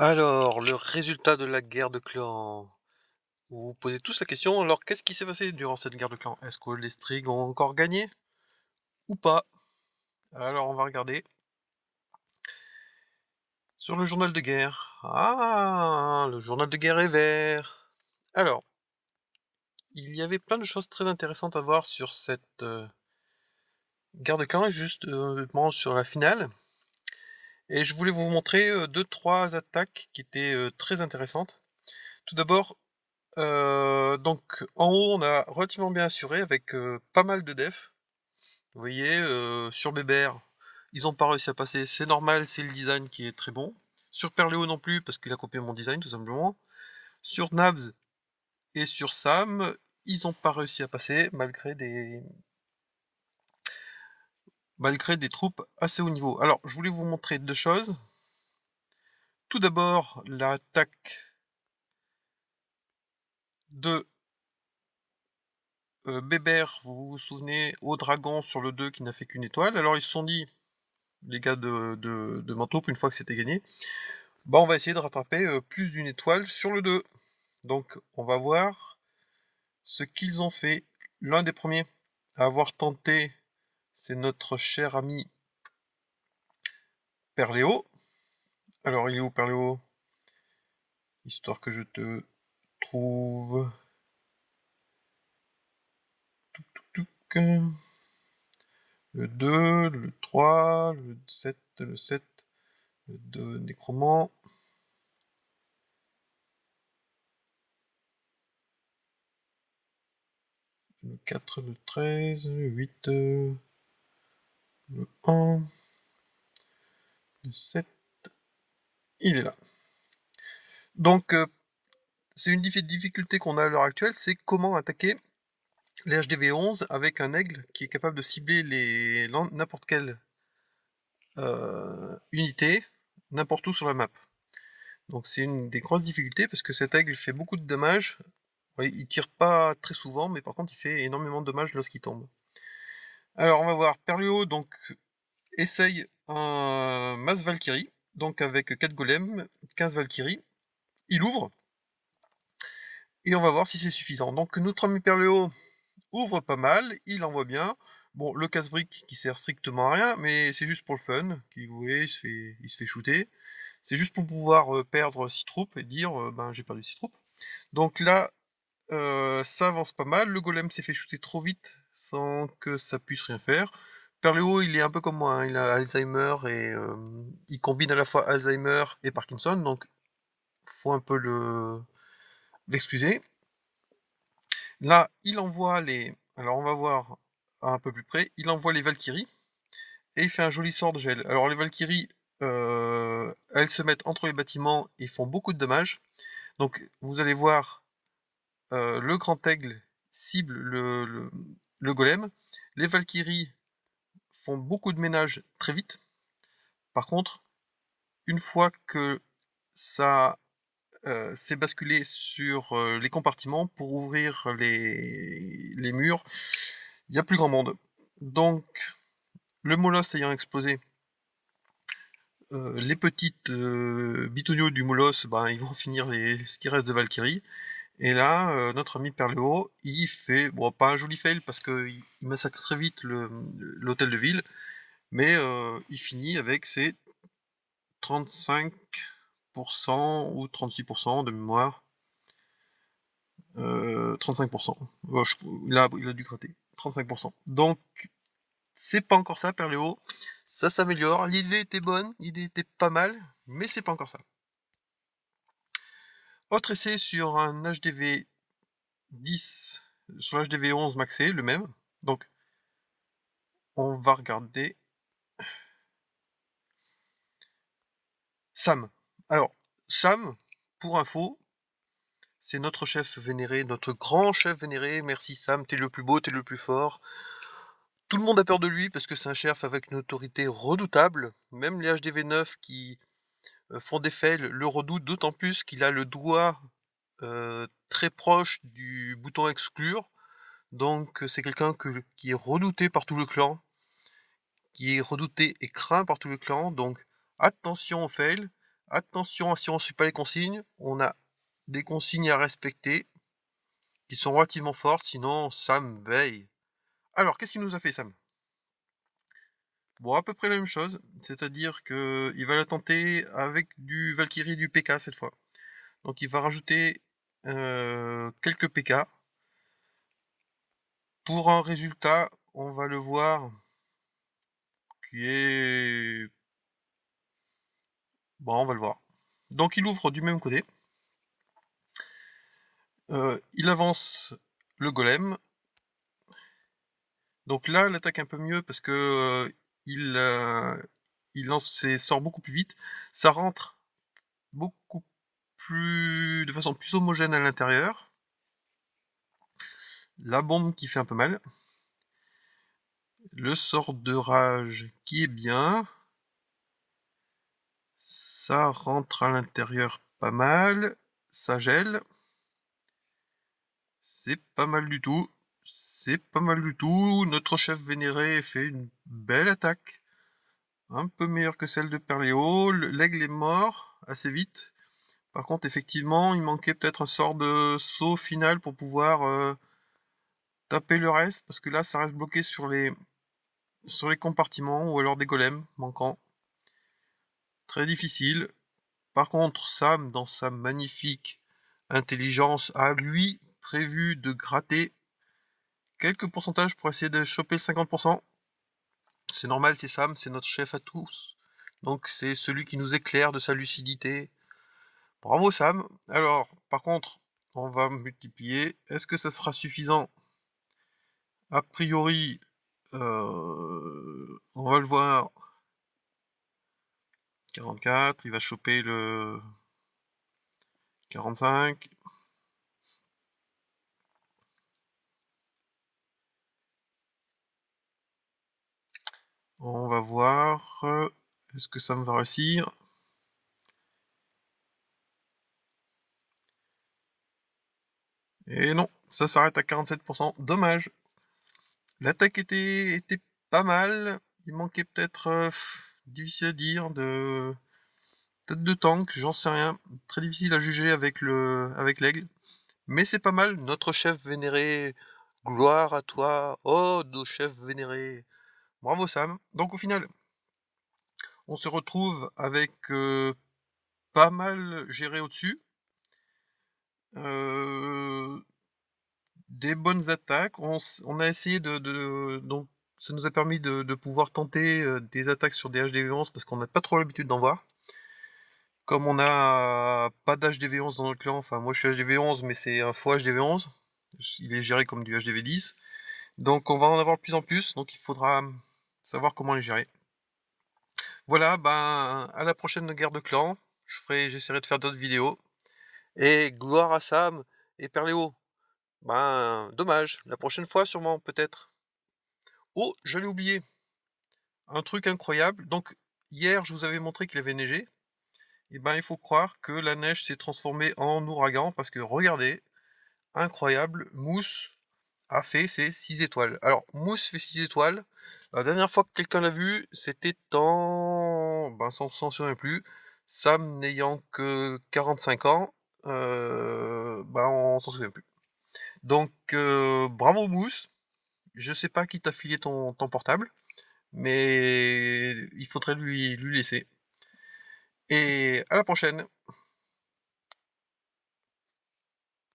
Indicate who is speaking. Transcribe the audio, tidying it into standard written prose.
Speaker 1: Alors, le résultat de la guerre de clans. Vous vous posez tous la question, alors qu'est-ce qui s'est passé durant cette guerre de clans? Est-ce que les Strigg ont encore gagné ou pas? Alors on va regarder sur le journal de guerre. Ah, le journal de guerre est vert. Alors, il y avait plein de choses très intéressantes à voir sur cette guerre de clans, et justement sur la finale. Et je voulais vous montrer deux, trois attaques qui étaient très intéressantes. Tout d'abord, donc en haut, on a relativement bien assuré avec, pas mal de def. Vous voyez, sur Bébert, ils ont pas réussi à passer, c'est normal, c'est le design qui est très bon. Sur Perléo non plus, parce qu'il a copié mon design tout simplement. Sur Nabs et sur Sam, ils ont pas réussi à passer malgré des troupes assez haut niveau. Alors, je voulais vous montrer deux choses. Tout d'abord, l'attaque de Bébert, vous vous souvenez, au dragon sur le 2 qui n'a fait qu'une étoile. Alors ils se sont dit, les gars de Mantaupe, une fois que c'était gagné, bah on va essayer de rattraper plus d'une étoile sur le 2. Donc on va voir ce qu'ils ont fait. L'un des premiers à avoir tenté, c'est notre cher ami Perléo. Alors il est où Perléo? Histoire que je te trouve. Touc. Le 2, le 3, le 7, le 2 Nécromant. Le 4, le 13, le 8, le 1, le 7, il est là. Donc, c'est une difficulté qu'on a à l'heure actuelle, c'est comment attaquer les HDV11 avec un aigle qui est capable de cibler n'importe quelle unité, n'importe où sur la map. Donc c'est une des grosses difficultés parce que cet aigle fait beaucoup de dommages. Ouais, il tire pas très souvent, mais par contre il fait énormément de dommages lorsqu'il tombe. Alors on va voir, Perluo donc essaye un Mass Valkyrie, donc avec 4 golems, 15 Valkyries. Il ouvre, et on va voir si c'est suffisant. Donc notre ami Perléo ouvre pas mal, il envoie bien. Bon, le casse-brique qui sert strictement à rien, mais c'est juste pour le fun. Qui, vous voyez, il se fait shooter. C'est juste pour pouvoir perdre 6 troupes et dire ben j'ai perdu 6 troupes. Donc là, ça avance pas mal. Le golem s'est fait shooter trop vite sans que ça puisse rien faire. Perléo, il est un peu comme moi, hein, il a Alzheimer et il combine à la fois Alzheimer et Parkinson, donc faut un peu l'excuser. Là, il envoie les. Alors, on va voir un peu plus près. Il envoie les Valkyries et il fait un joli sort de gel. Alors, les Valkyries, elles se mettent entre les bâtiments et font beaucoup de dommages. Donc, vous allez voir, le grand aigle cible le golem. Les Valkyries font beaucoup de ménage très vite. Par contre, une fois que ça s'est basculé sur les compartiments pour ouvrir les murs, il n'y a plus grand monde. Donc, le molosse ayant explosé, les petites bitoniaux du molosse, ben, ils vont finir ce qui reste de Valkyrie. Et là, notre ami Perléo, il fait, bon, pas un joli fail parce qu'il massacre très vite l'hôtel de ville, mais il finit avec ses 35% ou 36% de mémoire. 35%. Il a dû gratter. 35%. Donc, c'est pas encore ça, Perléo. Ça s'améliore. L'idée était bonne, l'idée était pas mal, mais c'est pas encore ça. Autre essai sur un HDV 10, sur l'HDV 11 maxé, le même. Donc, on va regarder Sam. Alors, Sam, pour info, c'est notre chef vénéré, notre grand chef vénéré. Merci Sam, t'es le plus beau, t'es le plus fort. Tout le monde a peur de lui parce que c'est un chef avec une autorité redoutable. Même les HDV9 qui font des fails le redoutent, d'autant plus qu'il a le doigt très proche du bouton exclure. Donc c'est quelqu'un qui est redouté par tout le clan, qui est redouté et craint par tout le clan. Donc attention aux fails, attention si on ne suit pas les consignes, on a des consignes à respecter qui sont relativement fortes, sinon Sam veille. Alors, qu'est-ce qu'il nous a fait Sam? Bon, à peu près la même chose, c'est-à-dire qu'il va la tenter avec du Valkyrie et du PK cette fois. Donc il va rajouter quelques PK. Pour un résultat, on va le voir, qui est... Bon, on va le voir. Donc il ouvre du même côté. Il avance le golem. Donc là, il attaque un peu mieux parce que il lance ses sorts beaucoup plus vite. Ça rentre beaucoup plus de façon plus homogène à l'intérieur. La bombe qui fait un peu mal. Le sort de rage qui est bien. Ça rentre à l'intérieur pas mal. Ça gèle. C'est pas mal du tout. C'est pas mal du tout. Notre chef vénéré fait une belle attaque. Un peu meilleure que celle de Perléo. L'aigle est mort assez vite. Par contre, effectivement, il manquait peut-être un sort de saut final pour pouvoir taper le reste. Parce que là, ça reste bloqué sur les compartiments ou alors des golems manquants. Très difficile. Par contre, Sam, dans sa magnifique intelligence, a lui prévu de gratter quelques pourcentages pour essayer de choper le 50%. C'est normal, c'est Sam, c'est notre chef à tous. Donc c'est celui qui nous éclaire de sa lucidité. Bravo Sam. Alors, par contre, on va multiplier. Est-ce que ça sera suffisant? A priori, on va le voir. 44, il va choper le 45. On va voir. Est-ce que ça me va réussir? Et non, ça s'arrête à 47%. Dommage. L'attaque était pas mal. Il manquait peut-être, difficile à dire, peut-être de tank, j'en sais rien. Très difficile à juger avec l'aigle. Mais c'est pas mal. Notre chef vénéré. Gloire à toi. Oh, nos chefs vénérés. Bravo Sam. Donc au final, on se retrouve avec pas mal géré au-dessus. Des bonnes attaques. On a essayé donc ça nous a permis de pouvoir tenter des attaques sur des HDV11 parce qu'on n'a pas trop l'habitude d'en voir. Comme on n'a pas d'HDV11 dans notre clan, enfin moi je suis HDV11 mais c'est un faux HDV11. Il est géré comme du HDV10. Donc on va en avoir de plus en plus, donc il faudra savoir comment les gérer. Voilà, ben à la prochaine guerre de clans. J'essaierai de faire d'autres vidéos. Et gloire à Sam et Perléo. Ben, dommage. La prochaine fois, sûrement, peut-être. Oh, j'allais oublier. Un truc incroyable. Donc, hier, je vous avais montré qu'il avait neigé. Et ben, il faut croire que la neige s'est transformée en ouragan parce que, regardez, incroyable, Mousse a fait ses 6 étoiles. Alors, Mousse fait 6 étoiles. La dernière fois que quelqu'un l'a vu, c'était en... Ben, s'en souvient plus. Sam n'ayant que 45 ans, ben, on s'en souvient plus. Donc, bravo Mousse. Je sais pas qui t'a filé ton portable, mais il faudrait lui laisser. Et à la prochaine.